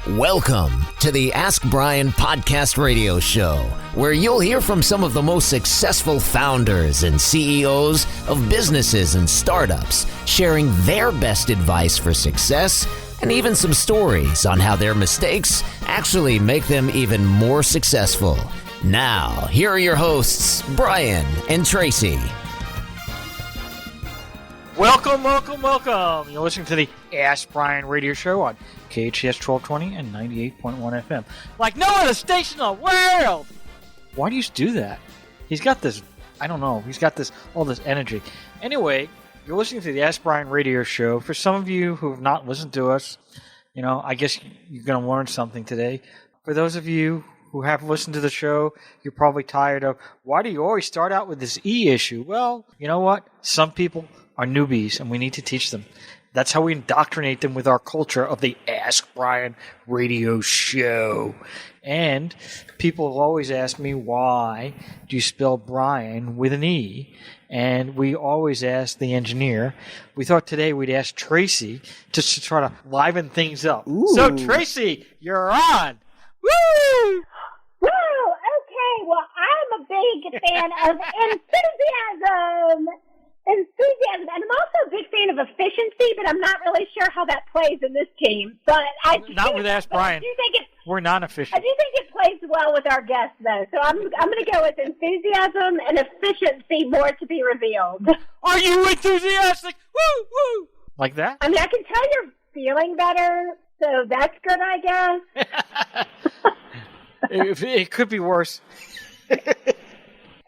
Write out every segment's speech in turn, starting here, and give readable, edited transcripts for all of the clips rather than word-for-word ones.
Welcome to the Ask Brien podcast radio show, where you'll hear from some of the most successful founders and CEOs of businesses and startups, sharing their best advice for success and even some stories on how their mistakes actually make them even more successful. Now, here are your hosts, Brien and Traci. Welcome. You're listening to the Ask Brien radio show on KHS 1220 and 98.1 FM. Like no other station in the world! Why do you do that? He's got this, I don't know, all this energy. Anyway, you're listening to the Ask Brien radio show. For some of you who have not listened to us, I guess you're going to learn something today. For those of you who have listened to the show, you're probably tired of, why do you always start out with this E issue? Well, you know what? Some people are newbies, and we need to teach them. That's how we indoctrinate them with our culture of the Ask Brien radio show. And people have always asked me, why do you spell Brien with an E? And we always ask the engineer. We thought today we'd ask Traci just to try to liven things up. Ooh. So, Traci, you're on. Woo! Woo! Okay, well, I'm a big fan of enthusiasm. And I'm also a big fan of efficiency, but I'm not really sure how that plays in this team. But Not with Ask Brien. We're non-efficient. I do think it plays well with our guests, though. So I'm going to go with enthusiasm and efficiency, more to be revealed. Are you enthusiastic? Woo, woo! Like that? I mean, I can tell you're feeling better, so that's good, I guess. It could be worse.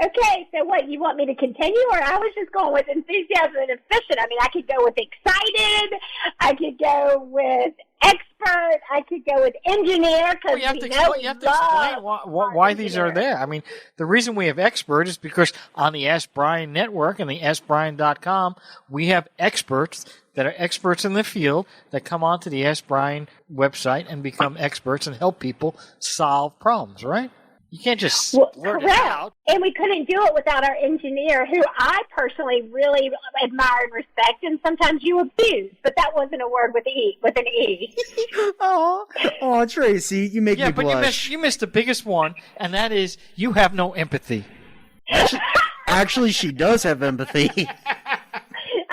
Okay, so what, you want me to continue, or I was just going with enthusiasm and efficient? I mean, I could go with excited, I could go with expert, I could go with engineer, because you have to explain why these are there. I mean, the reason we have expert is because on the Ask Brien network and the AskBrien.com, we have experts that are experts in the field that come onto the Ask Brien website and become experts and help people solve problems, right? You can't just blurt it out. And we couldn't do it without our engineer, who I personally really admire and respect, and sometimes you abuse. But that wasn't a word with an E. Oh, Traci, you make me blush. Yeah, but you missed the biggest one, and that is you have no empathy. Actually, she does have empathy.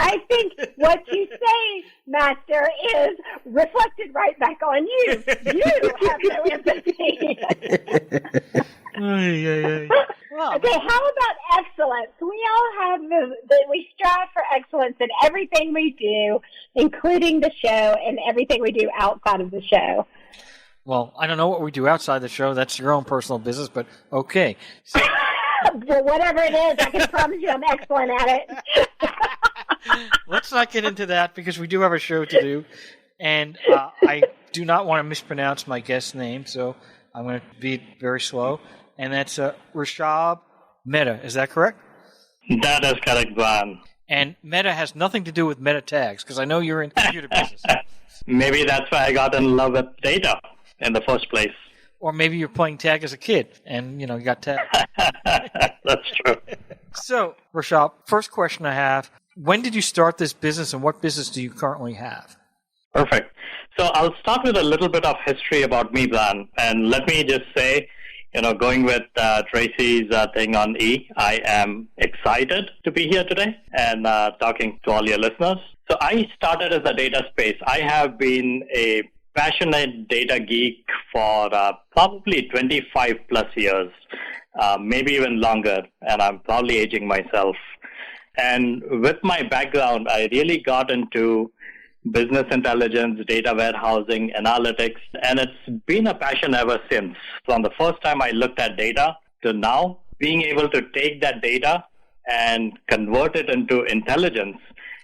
I think what you say, Master, is reflected right back on you. You have no empathy. Well, okay, how about excellence? We all have we strive for excellence in everything we do, including the show and everything we do outside of the show. Well, I don't know what we do outside the show. That's your own personal business, but okay. So, well, whatever it is, I can promise you I'm excellent at it. Let's not get into that because we do have a show to do, and I do not want to mispronounce my guest's name, so I'm going to be very slow. And that's Rushabh Mehta. Is that correct? That is correct, Brien. And Meta has nothing to do with meta tags, because I know you're in computer business. Maybe that's why I got in love with data in the first place. Or maybe you're playing tag as a kid, and you got tagged. That's true. So, Rushabh, first question I have: when did you start this business, and what business do you currently have? Perfect. So I'll start with a little bit of history about me, Brien. And let me just say, going with Traci's thing on E, I am excited to be here today and talking to all your listeners. So I started as a data space. I have been a passionate data geek for probably 25 plus years, maybe even longer, and I'm probably aging myself. And with my background, I really got into business intelligence, data warehousing, analytics, and it's been a passion ever since. From the first time I looked at data to now, being able to take that data and convert it into intelligence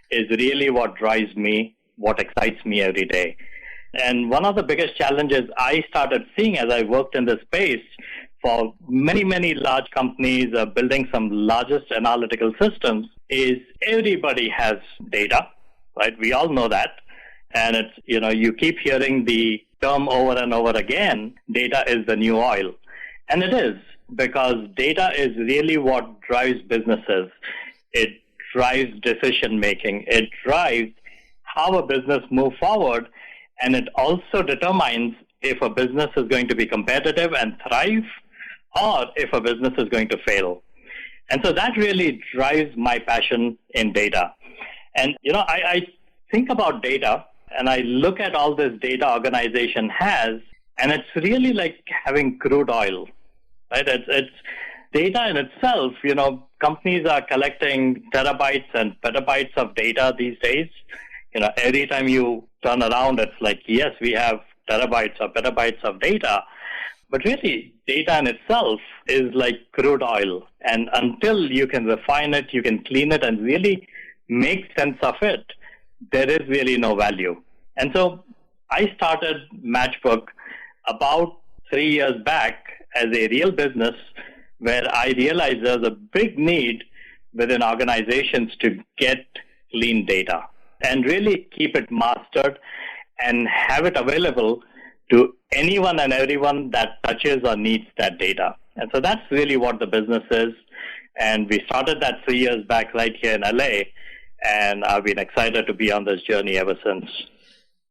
is really what drives me, what excites me every day. And one of the biggest challenges I started seeing as I worked in this space for many, many large companies building some largest analytical systems is everybody has data, right? We all know that. And it's, you keep hearing the term over and over again, data is the new oil. And it is, because data is really what drives businesses. It drives decision making. It drives how a business moves forward. And it also determines if a business is going to be competitive and thrive, or if a business is going to fail. And so that really drives my passion in data. And, I think about data, and I look at all this data organization has, and it's really like having crude oil, right? It's data in itself. Companies are collecting terabytes and petabytes of data these days. Every time you turn around, it's like, yes, we have terabytes or petabytes of data. But really, data in itself is like crude oil. And until you can refine it, you can clean it, and really make sense of it, there is really no value. And so I started Matchbook about 3 years back as a real business where I realized there's a big need within organizations to get clean data and really keep it mastered and have it available to anyone and everyone that touches or needs that data. And so that's really what the business is. And we started that 3 years back right here in LA, and I've been excited to be on this journey ever since.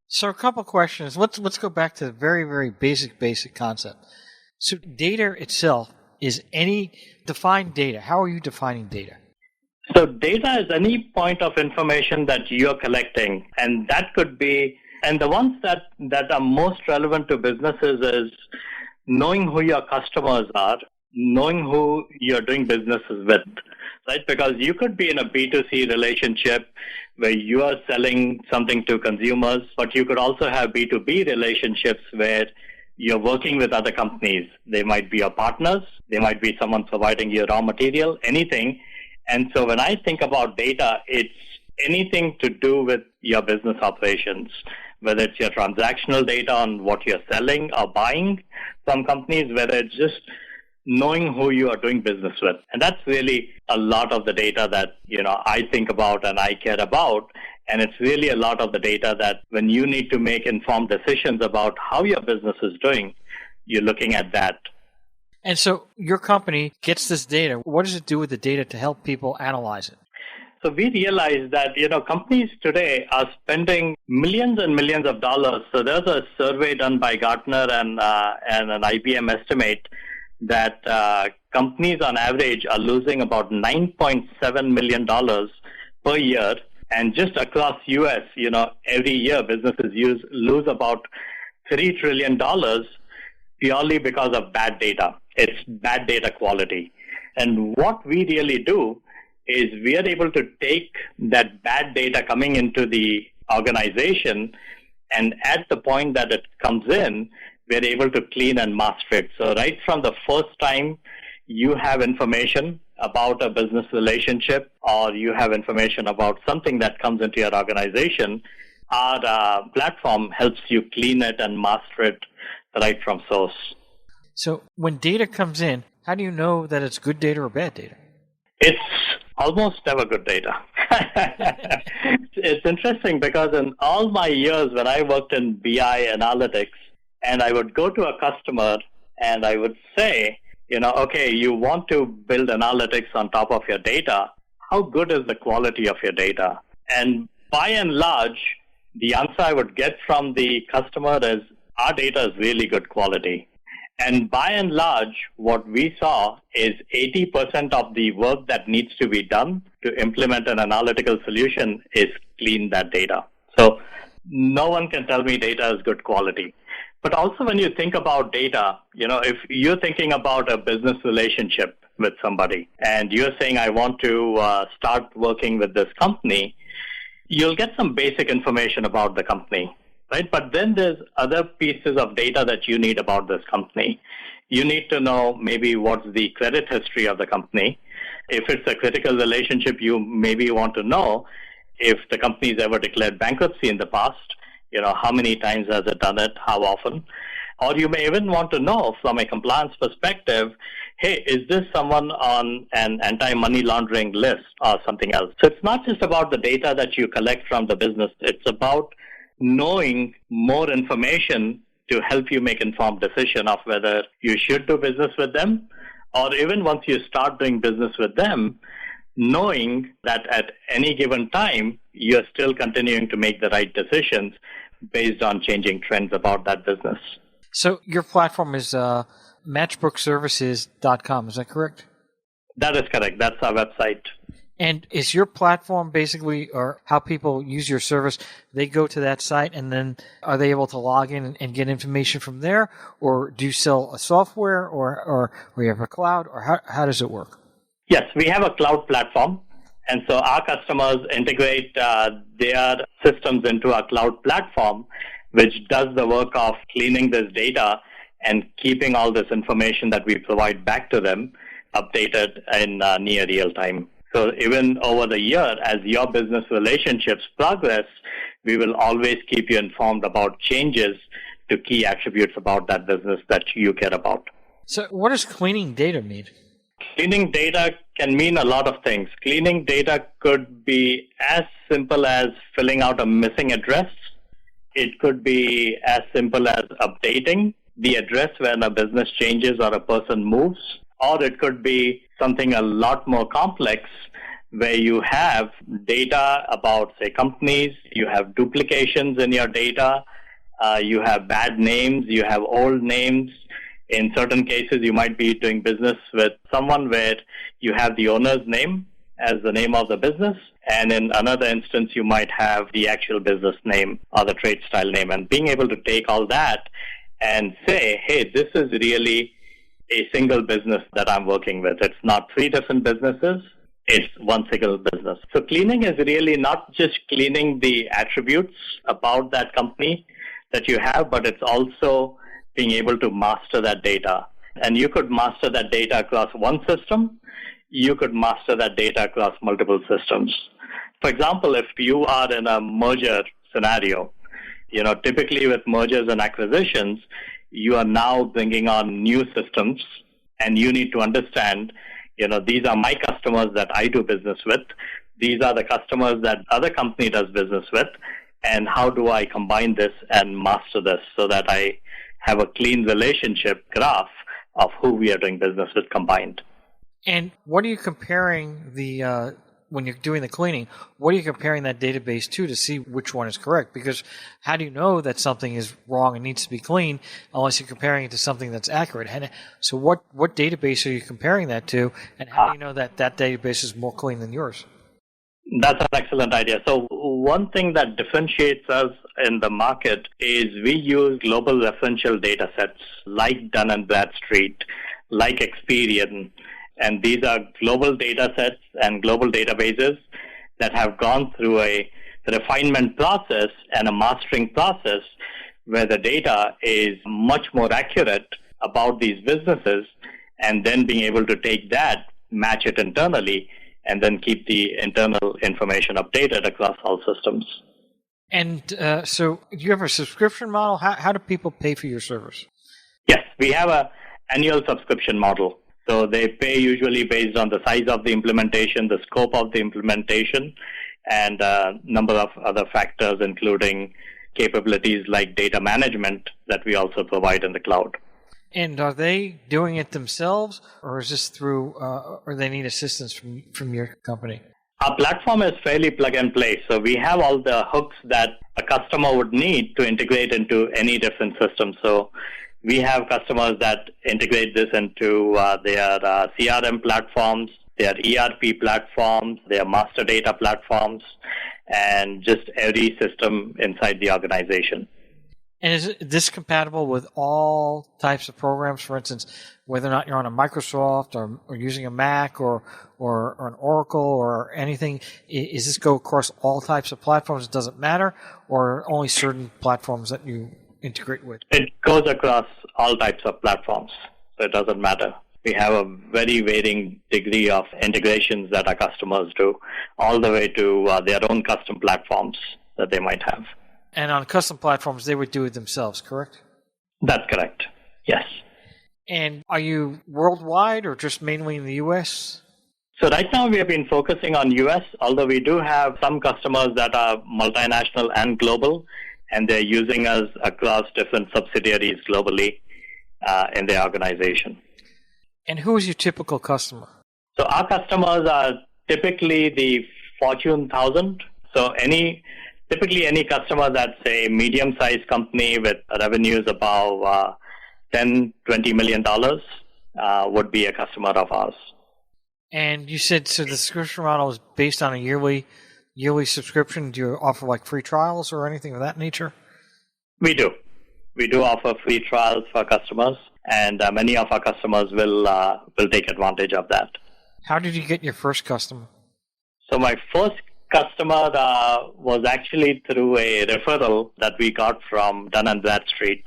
So a couple questions. Let's go back to the very, very basic concept. So data itself is any defined data. How are you defining data? So data is any point of information that you're collecting, and that could be, and the ones that are most relevant to businesses is knowing who your customers are, knowing who you're doing businesses with, right? Because you could be in a B2C relationship where you are selling something to consumers, but you could also have B2B relationships where you're working with other companies. They might be your partners. They might be someone providing you raw material, anything. And so when I think about data, it's anything to do with your business operations, whether it's your transactional data on what you're selling or buying from companies, whether it's just knowing who you are doing business with. And that's really a lot of the data that, I think about and I care about. And it's really a lot of the data that when you need to make informed decisions about how your business is doing, you're looking at that. And so your company gets this data. What does it do with the data to help people analyze it? So we realize that, companies today are spending millions and millions of dollars. So there's a survey done by Gartner and an IBM estimate that companies on average are losing about $9.7 million per year. And just across U.S., every year businesses lose about $3 trillion purely because of bad data. It's bad data quality. And what we really do is we are able to take that bad data coming into the organization, and at the point that it comes in, we're able to clean and master it. So right from the first time you have information about a business relationship or you have information about something that comes into your organization, our platform helps you clean it and master it right from source. So when data comes in, how do you know that it's good data or bad data? It's almost never good data. It's interesting because in all my years when I worked in BI analytics, and I would go to a customer and I would say, okay, you want to build analytics on top of your data. How good is the quality of your data? And by and large, the answer I would get from the customer is, our data is really good quality. And by and large, what we saw is 80% of the work that needs to be done to implement an analytical solution is clean that data. So no one can tell me data is good quality. But also when you think about data, if you're thinking about a business relationship with somebody and you're saying, I want to start working with this company, you'll get some basic information about the company, right? But then there's other pieces of data that you need about this company. You need to know maybe what's the credit history of the company. If it's a critical relationship, you maybe want to know if the company's ever declared bankruptcy in the past. How many times has it done it? How often? Or you may even want to know from a compliance perspective, hey, is this someone on an anti-money laundering list or something else? So it's not just about the data that you collect from the business. It's about knowing more information to help you make informed decision of whether you should do business with them, or even once you start doing business with them, knowing that at any given time, you're still continuing to make the right decisions based on changing trends about that business. So your platform is matchbookservices.com, is that correct? That is correct. That's our website. And is your platform basically, or how people use your service, they go to that site and then are they able to log in and get information from there? Or do you sell a software or you have a cloud, or how does it work? Yes, we have a cloud platform. And so our customers integrate their systems into our cloud platform, which does the work of cleaning this data and keeping all this information that we provide back to them updated in near real time. So even over the year, as your business relationships progress, we will always keep you informed about changes to key attributes about that business that you care about. So what does cleaning data mean? Cleaning data can mean a lot of things. Cleaning data could be as simple as filling out a missing address. It could be as simple as updating the address when a business changes or a person moves. Or it could be something a lot more complex where you have data about, say, companies, you have duplications in your data, you have bad names, you have old names. In certain cases, you might be doing business with someone where you have the owner's name as the name of the business, and in another instance, you might have the actual business name or the trade style name. And being able to take all that and say, hey, this is really a single business that I'm working with. It's not three different businesses. It's one single business. So cleaning is really not just cleaning the attributes about that company that you have, but it's also being able to master that data. And you could master that data across one system. You could master that data across multiple systems. For example, if you are in a merger scenario, typically with mergers and acquisitions, you are now bringing on new systems, and you need to understand, these are my customers that I do business with. These are the customers that other company does business with. And how do I combine this and master this so that I have a clean relationship graph of who we are doing business with combined. And what are you comparing when you're doing the cleaning, what are you comparing that database to see which one is correct? Because how do you know that something is wrong and needs to be cleaned unless you're comparing it to something that's accurate? And so what database are you comparing that to, and how do you know that database is more clean than yours? That's an excellent idea. So one thing that differentiates us in the market is we use global referential data sets like Dun & Bradstreet, like Experian, and these are global data sets and global databases that have gone through a refinement process and a mastering process where the data is much more accurate about these businesses, and then being able to take that, match it internally, and then keep the internal information updated across all systems. And so do you have a subscription model? How do people pay for your service? Yes, we have an annual subscription model. So they pay usually based on the size of the implementation, the scope of the implementation, and a number of other factors, including capabilities like data management that we also provide in the cloud. And are they doing it themselves, or is this through, or they need assistance from your company? Our platform is fairly plug and play. So we have all the hooks that a customer would need to integrate into any different system. So we have customers that integrate this into their CRM platforms, their ERP platforms, their master data platforms, and just every system inside the organization. And is this compatible with all types of programs? For instance, whether or not you're on a Microsoft or using a Mac or an Oracle or anything, is this go across all types of platforms? It doesn't matter, or only certain platforms that you integrate with? It goes across all types of platforms, so it doesn't matter. We have a very varying degree of integrations that our customers do, all the way to their own custom platforms that they might have. And on custom platforms, they would do it themselves, correct? That's correct, yes. And are you worldwide or just mainly in the U.S.? So right now we have been focusing on U.S., although we do have some customers that are multinational and global, and they're using us across different subsidiaries globally in their organization. And who is your typical customer? So our customers are typically the Fortune 1000. So typically any customer that's a medium-sized company with revenues above $10, $20 million would be a customer of ours. And you said, so the subscription model is based on a yearly subscription. Do you offer like free trials or anything of that nature? We do. We do offer free trials for customers, and many of our customers will take advantage of that. How did you get your first customer? So my first customer was actually through a referral that we got from Dun & Bradstreet.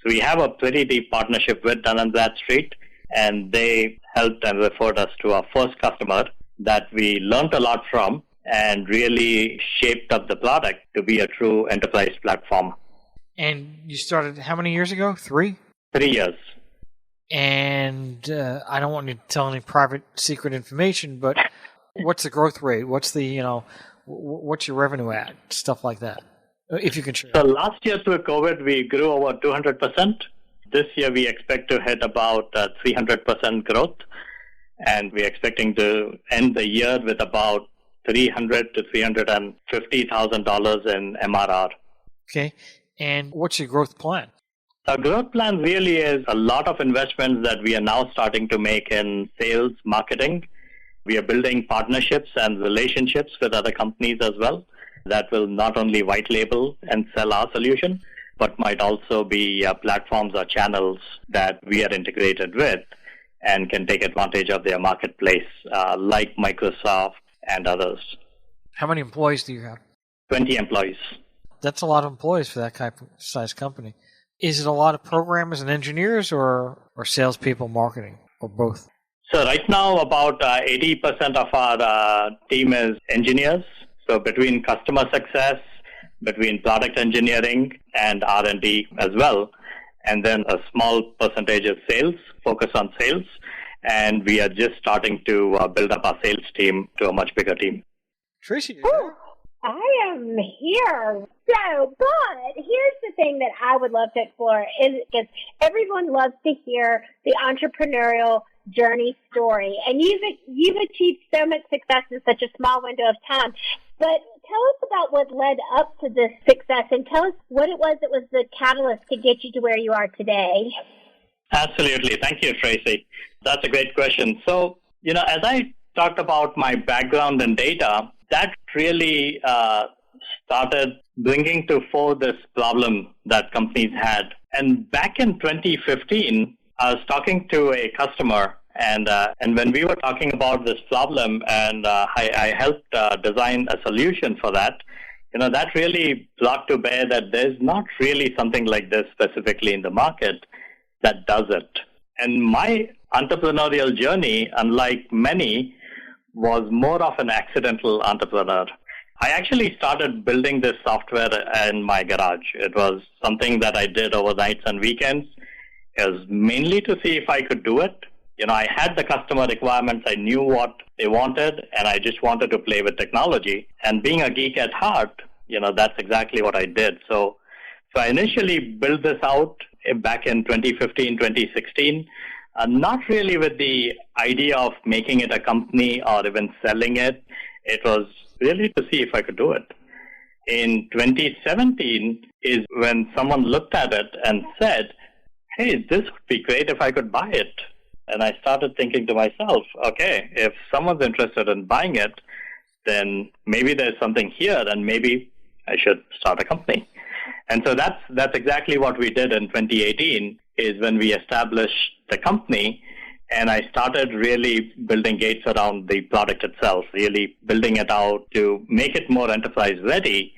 So we have a pretty deep partnership with Dun & Bradstreet, and they helped and referred us to our first customer that we learned a lot from and really shaped up the product to be a true enterprise platform. And you started how many years ago? 3? 3 years. And I don't want you to tell any private secret information, but what's the growth rate? What's the, what's your revenue at? Stuff like that, if you can share. So last year through COVID, we grew over 200%. This year, we expect to hit about 300% growth, and we're expecting to end the year with about $300,000 to $350,000 in MRR. Okay, and what's your growth plan? Our growth plan really is a lot of investments that we are now starting to make in sales, marketing. We are building partnerships and relationships with other companies as well that will not only white label and sell our solution, but might also be platforms or channels that we are integrated with and can take advantage of their marketplace, like Microsoft and others. How many employees do you have? 20 employees. That's a lot of employees for that kind of size company. Is it a lot of programmers and engineers or salespeople, marketing, or both? So right now, about 80% of our team is engineers. So between customer success, between product engineering and R&D as well. And then a small percentage of sales, focus on sales. And we are just starting to build up our sales team to a much bigger team. Traci, you there? I am here. So, but here's the thing that I would love to explore is everyone loves to hear the entrepreneurial journey story. And you've achieved so much success in such a small window of time. But tell us about what led up to this success, and tell us what it was that was the catalyst to get you to where you are today. Absolutely. Thank you, Traci. That's a great question. So, as I talked about my background in data, that really started bringing to fore this problem that companies had. And back in 2015, I was talking to a customer, and when we were talking about this problem, and I helped design a solution for that, that really brought to bear that there's not really something like this specifically in the market that does it. And my entrepreneurial journey, unlike many, was more of an accidental entrepreneur. I actually started building this software in my garage. It was something that I did over nights and weekends. It was mainly to see if I could do it. I had the customer requirements. I knew what they wanted, and I just wanted to play with technology. And being a geek at heart, that's exactly what I did. So I initially built this out back in 2015, 2016, not really with the idea of making it a company or even selling it. It was really to see if I could do it. In 2017 is when someone looked at it and said, hey, this would be great if I could buy it. And I started thinking to myself, okay, if someone's interested in buying it, then maybe there's something here, and maybe I should start a company. And so that's exactly what we did in 2018, is when we established the company, and I started really building gates around the product itself, really building it out to make it more enterprise ready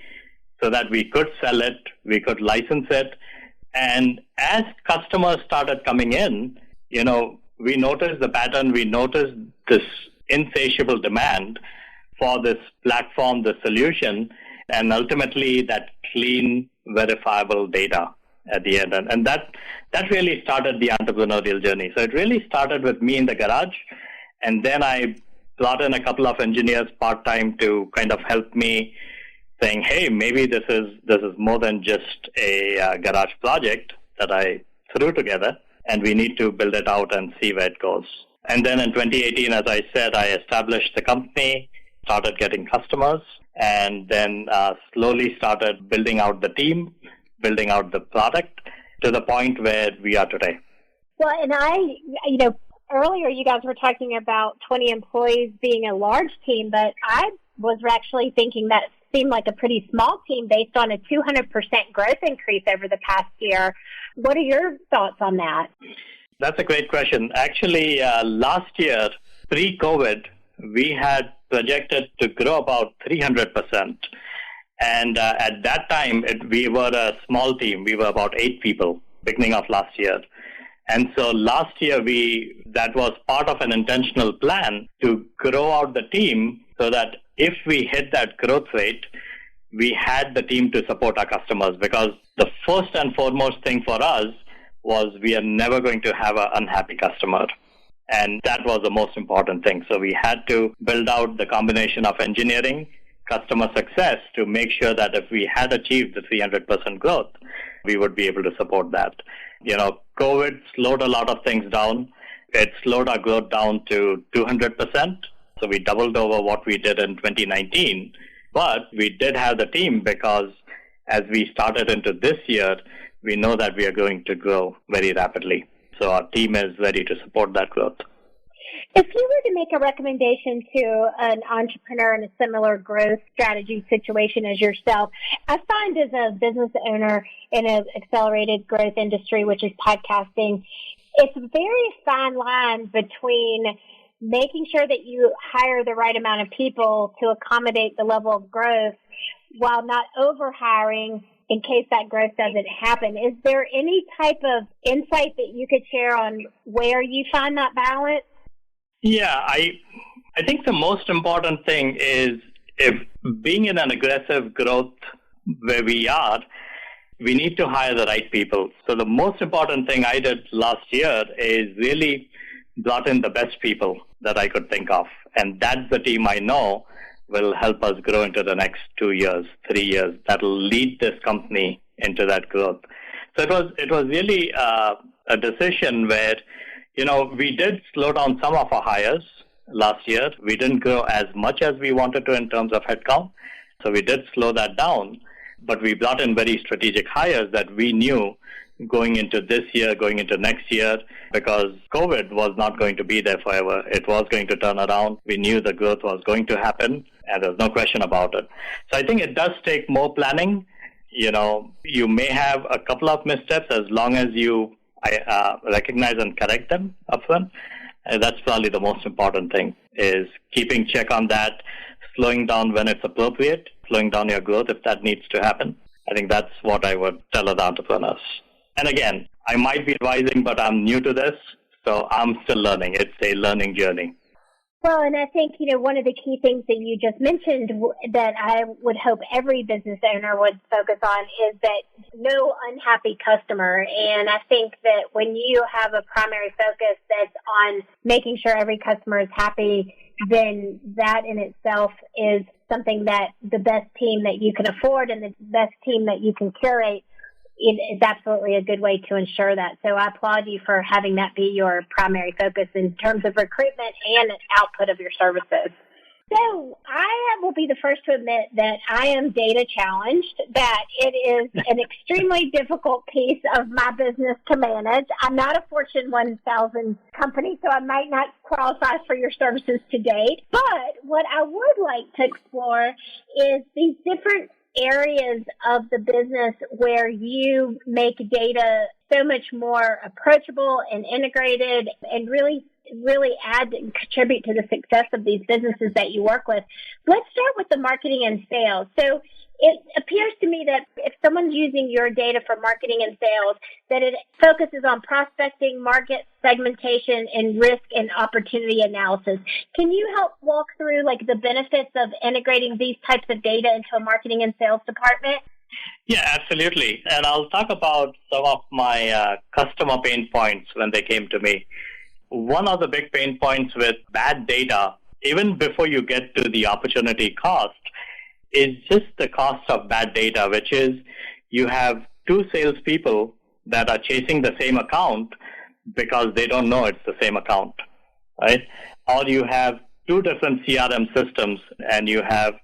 so that we could sell it, we could license it. And as customers started coming in, we noticed the pattern, we noticed this insatiable demand for this platform, the solution, and ultimately that clean, verifiable data at the end. And that really started the entrepreneurial journey. So it really started with me in the garage, and then I brought in a couple of engineers part-time to kind of help me, saying, hey, maybe this is more than just a garage project that I threw together, and we need to build it out and see where it goes. And then in 2018, as I said, I established the company, started getting customers, and then slowly started building out the team, building out the product to the point where we are today. Well, and earlier you guys were talking about 20 employees being a large team, but I was actually thinking that seemed like a pretty small team based on a 200% growth increase over the past year. What are your thoughts on that? That's a great question. Actually, last year, pre-COVID, we had projected to grow about 300%. And at that time, we were a small team. We were about 8 people beginning of last year. And so last year, that was part of an intentional plan to grow out the team so that if we hit that growth rate, we had the team to support our customers, because the first and foremost thing for us was we are never going to have an unhappy customer. And that was the most important thing. So we had to build out the combination of engineering, customer success to make sure that if we had achieved the 300% growth, we would be able to support that. COVID slowed a lot of things down. It slowed our growth down to 200%. So we doubled over what we did in 2019. But we did have the team, because as we started into this year, we know that we are going to grow very rapidly. So our team is ready to support that growth. If you were to make a recommendation to an entrepreneur in a similar growth strategy situation as yourself, I find as a business owner in an accelerated growth industry, which is podcasting, it's a very fine line between making sure that you hire the right amount of people to accommodate the level of growth while not over-hiring in case that growth doesn't happen. Is there any type of insight that you could share on where you find that balance? Yeah, I think the most important thing is, if being in an aggressive growth where we are, we need to hire the right people. So the most important thing I did last year is really brought in the best people that I could think of. And that's the team I know will help us grow into the next 2 years, 3 years. That will lead this company into that growth. So it was really a decision where, we did slow down some of our hires last year. We didn't grow as much as we wanted to in terms of headcount. So we did slow that down. But we brought in very strategic hires that we knew going into this year, going into next year, because COVID was not going to be there forever. It was going to turn around. We knew the growth was going to happen, and there's no question about it. So I think it does take more planning. You may have a couple of missteps as long as you recognize and correct them upfront. And that's probably the most important thing, is keeping check on that, slowing down when it's appropriate, slowing down your growth if that needs to happen. I think that's what I would tell other entrepreneurs. And again, I might be advising, but I'm new to this, so I'm still learning. It's a learning journey. Well, and I think, one of the key things that you just mentioned that I would hope every business owner would focus on is that no unhappy customer. And I think that when you have a primary focus that's on making sure every customer is happy, then that in itself is something that the best team that you can afford and the best team that you can curate is absolutely a good way to ensure that. So I applaud you for having that be your primary focus in terms of recruitment and output of your services. So I will be the first to admit that I am data challenged, that it is an extremely difficult piece of my business to manage. I'm not a Fortune 1000 company, so I might not qualify for your services to date. But what I would like to explore is these different areas of the business where you make data so much more approachable and integrated and really add and contribute to the success of these businesses that you work with. Let's start with the marketing and sales. So it appears to me that if someone's using your data for marketing and sales, that it focuses on prospecting, market segmentation, and risk and opportunity analysis. Can you help walk through the benefits of integrating these types of data into a marketing and sales department? Yeah, absolutely. And I'll talk about some of my customer pain points when they came to me. One of the big pain points with bad data, even before you get to the opportunity cost, is just the cost of bad data, which is you have 2 salespeople that are chasing the same account because they don't know it's the same account, right? Or you have 2 different CRM systems and you have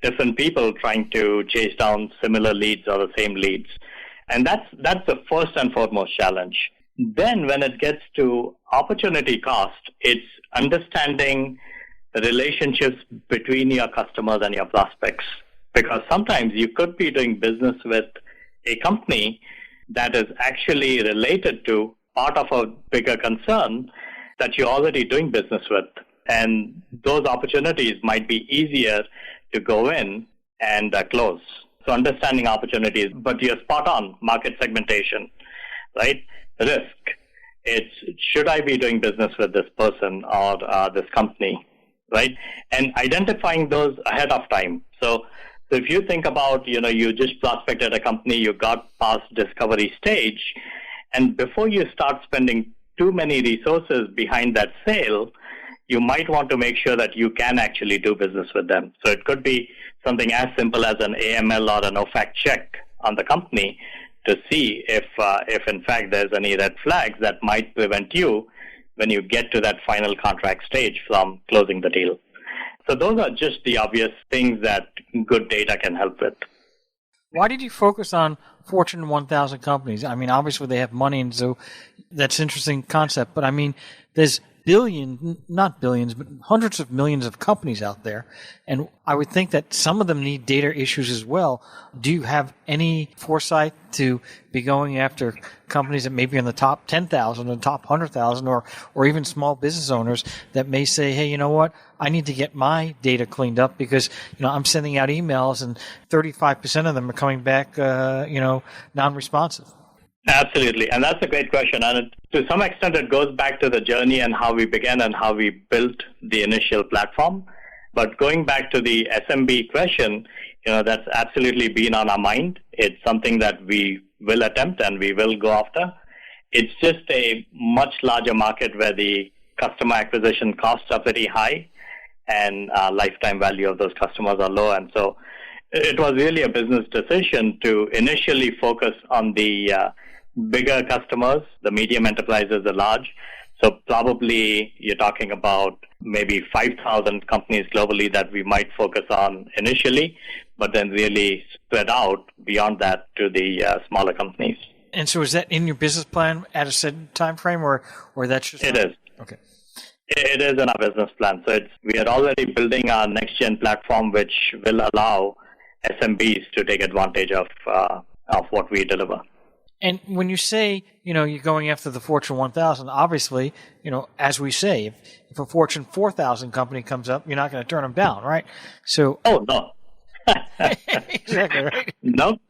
different people trying to chase down similar leads or the same leads. And that's the first and foremost challenge. Then when it gets to opportunity cost, it's understanding the relationships between your customers and your prospects. Because sometimes you could be doing business with a company that is actually related to part of a bigger concern that you're already doing business with. And those opportunities might be easier to go in and close. So understanding opportunities, but you're spot on, market segmentation, right? Risk. It's, should I be doing business with this person or this company, right? And identifying those ahead of time. So if you think about, you just prospected a company, you got past discovery stage, and before you start spending too many resources behind that sale, you might want to make sure that you can actually do business with them. So it could be something as simple as an AML or an OFAC check on the company to see if in fact there's any red flags that might prevent you when you get to that final contract stage from closing the deal. So those are just the obvious things that good data can help with. Why did you focus on Fortune 1000 companies? I mean, obviously they have money, and so that's an interesting concept. But I mean, there's not billions, but hundreds of millions of companies out there. And I would think that some of them need data issues as well. Do you have any foresight to be going after companies that may be in the top 10,000 or the top 100,000 or even small business owners that may say, hey, you know what? I need to get my data cleaned up because, I'm sending out emails and 35% of them are coming back, non-responsive. Absolutely. And that's a great question. And to some extent, it goes back to the journey and how we began and how we built the initial platform. But going back to the SMB question, that's absolutely been on our mind. It's something that we will attempt and we will go after. It's just a much larger market where the customer acquisition costs are pretty high and lifetime value of those customers are low. And so it was really a business decision to initially focus on the bigger customers, the medium enterprises, the large. So probably you're talking about maybe 5,000 companies globally that we might focus on initially, but then really spread out beyond that to the smaller companies. And so is that in your business plan at a certain time frame, or that's just... It is. Okay. It is in our business plan. So we are already building our next-gen platform, which will allow SMBs to take advantage of what we deliver. And when you say, you're going after the Fortune 1000, obviously, as we say, if a Fortune 4000 company comes up, you're not going to turn them down, right? So. Oh, no. Exactly, right? Nope,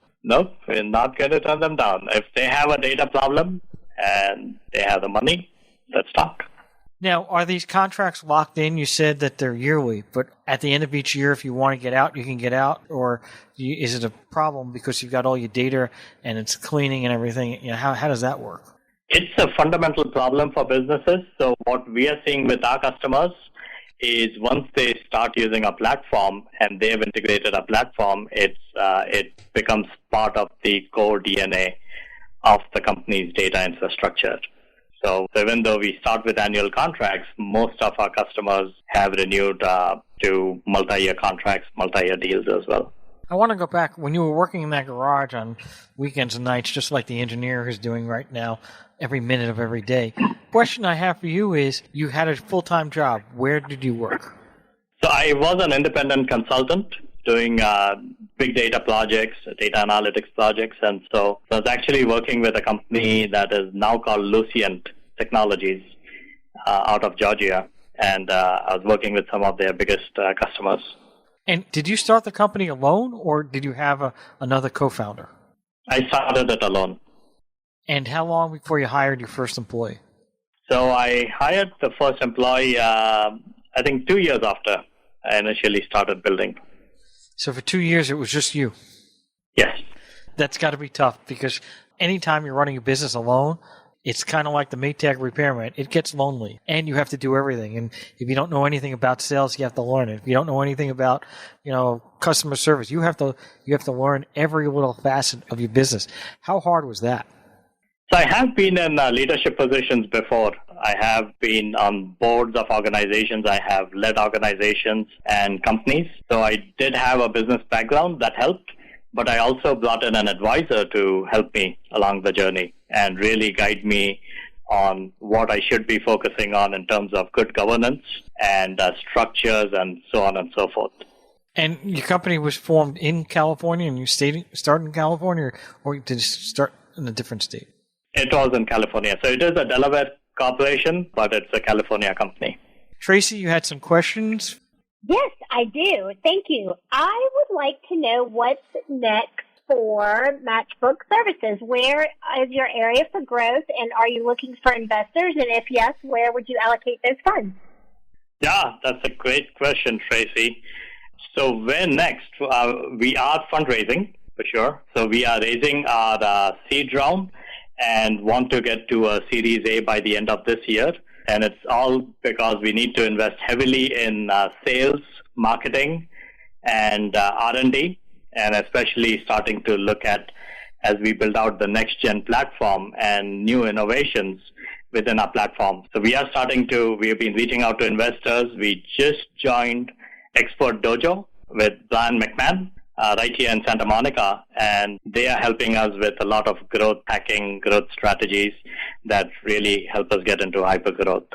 we're not going to turn them down. If they have a data problem and they have the money, let's talk. Now, are these contracts locked in? You said that they're yearly, but at the end of each year, if you want to get out, you can get out? Or is it a problem because you've got all your data and it's cleaning and everything? How does that work? It's a fundamental problem for businesses. So what we are seeing with our customers is once they start using a platform and they have integrated a platform, it becomes part of the core DNA of the company's data infrastructure. So even though we start with annual contracts, most of our customers have renewed to multi-year contracts, multi-year deals as well. I want to go back when you were working in that garage on weekends and nights, just like the engineer is doing right now, every minute of every day. Question I have for you is, you had a full-time job. Where did you work? So I was an independent consultant doing big data projects, data analytics projects. And so I was actually working with a company that is now called Lucient Technologies out of Georgia. And I was working with some of their biggest customers. And did you start the company alone, or did you have another co-founder? I started it alone. And how long before you hired your first employee? So I hired the first employee, I think 2 years after I initially started building. So for 2 years, it was just you? Yes. That's got to be tough, because anytime you're running a business alone, it's kind of like the Maytag repairman. It gets lonely, and you have to do everything. And if you don't know anything about sales, you have to learn it. If you don't know anything about, customer service, you have to learn every little facet of your business. How hard was that? So I have been in leadership positions before. I have been on boards of organizations. I have led organizations and companies. So I did have a business background that helped, but I also brought in an advisor to help me along the journey and really guide me on what I should be focusing on in terms of good governance and structures and so on and so forth. And your company was formed in California, and you started in California, or did it start in a different state? It was in California. So it is a Delaware corporation, but it's a California company. Tracy, you had some questions? Yes, I do. Thank you. I would like to know what's next for Matchbook Services. Where is your area for growth, and are you looking for investors? And if yes, where would you allocate those funds? Yeah, that's a great question, Tracy. So where next? We are fundraising, for sure. So we are raising our seed round and want to get to a Series A by the end of this year. And it's all because we need to invest heavily in sales, marketing, and R&D, and especially starting to look at as we build out the next-gen platform and new innovations within our platform. So we have been reaching out to investors. We just joined Expert Dojo with Brian McMahon right here in Santa Monica, and they are helping us with a lot of growth hacking, growth strategies that really help us get into hypergrowth.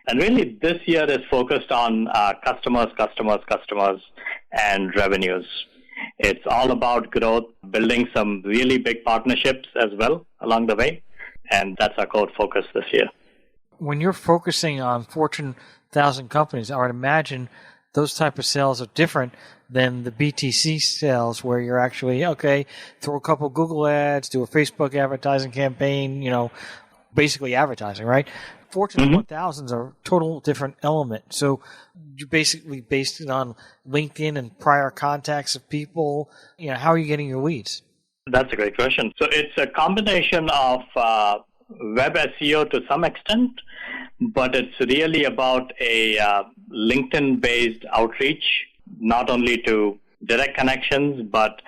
And really this year is focused on customers, and revenues. It's all about growth, building some really big partnerships as well along the way, and that's our core focus this year. When you're focusing on Fortune 1000 companies, I would imagine those type of sales are different than the BTC sales where you're actually, throw a couple Google ads, do a Facebook advertising campaign, basically advertising, right? Fortune 1000s are a total different element. So you basically based it on LinkedIn and prior contacts of people. How are you getting your leads? That's a great question. So it's a combination of web SEO to some extent, but it's really about a LinkedIn-based outreach, not only to direct connections, but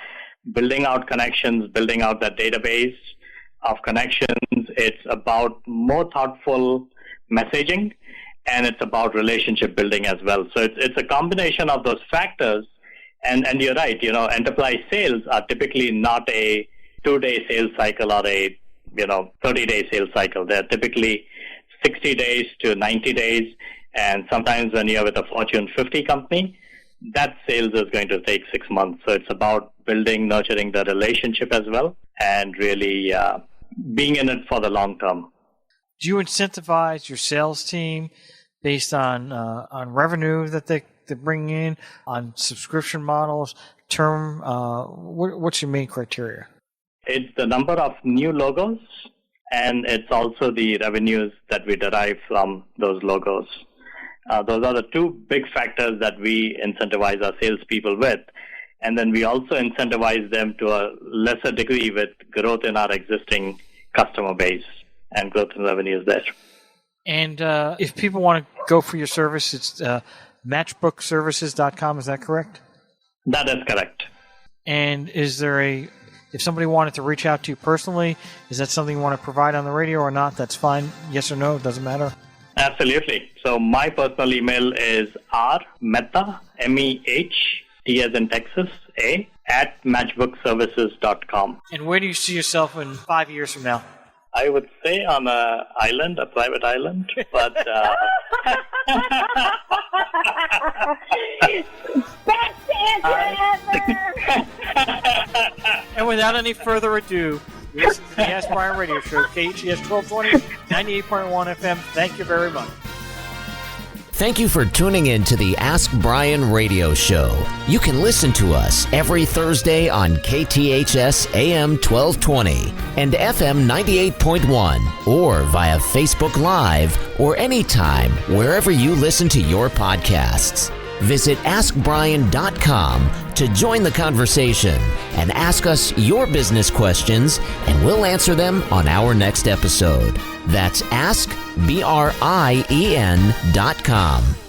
building out connections, building out that database of connections. It's about more thoughtful messaging, and it's about relationship building as well. So it's a combination of those factors. And you're right, enterprise sales are typically not a 2-day sales cycle or a 30-day sales cycle. They're typically 60 days to 90 days. And sometimes when you're with a Fortune 50 company, that sales is going to take 6 months. So it's about building, nurturing the relationship as well, and really being in it for the long term. Do you incentivize your sales team based on revenue that they bring in, on subscription models, term? What's your main criteria? It's the number of new logos, and it's also the revenues that we derive from those logos. Those are the two big factors that we incentivize our salespeople with. And then we also incentivize them to a lesser degree with growth in our existing customer base and growth in revenues there. And if people want to go for your service, it's matchbookservices.com. Is that correct? That is correct. And is there if somebody wanted to reach out to you personally, is that something you want to provide on the radio or not? That's fine. Yes or no, it doesn't matter. Absolutely. So my personal email is rmehta, M-E-H-T as in Texas, A, at matchbookservices.com. And where do you see yourself in 5 years from now? I would say on a private island, but... Best answer ever! And without any further ado, you listen to the Ask Brien Radio Show, KHES 1220, 98.1 FM. Thank you very much. Thank you for tuning in to the Ask Brien Radio Show. You can listen to us every Thursday on KTHS AM 1220 and FM 98.1 or via Facebook Live or anytime wherever you listen to your podcasts. Visit AskBrien.com to join the conversation and ask us your business questions, and we'll answer them on our next episode. That's AskBrien.com.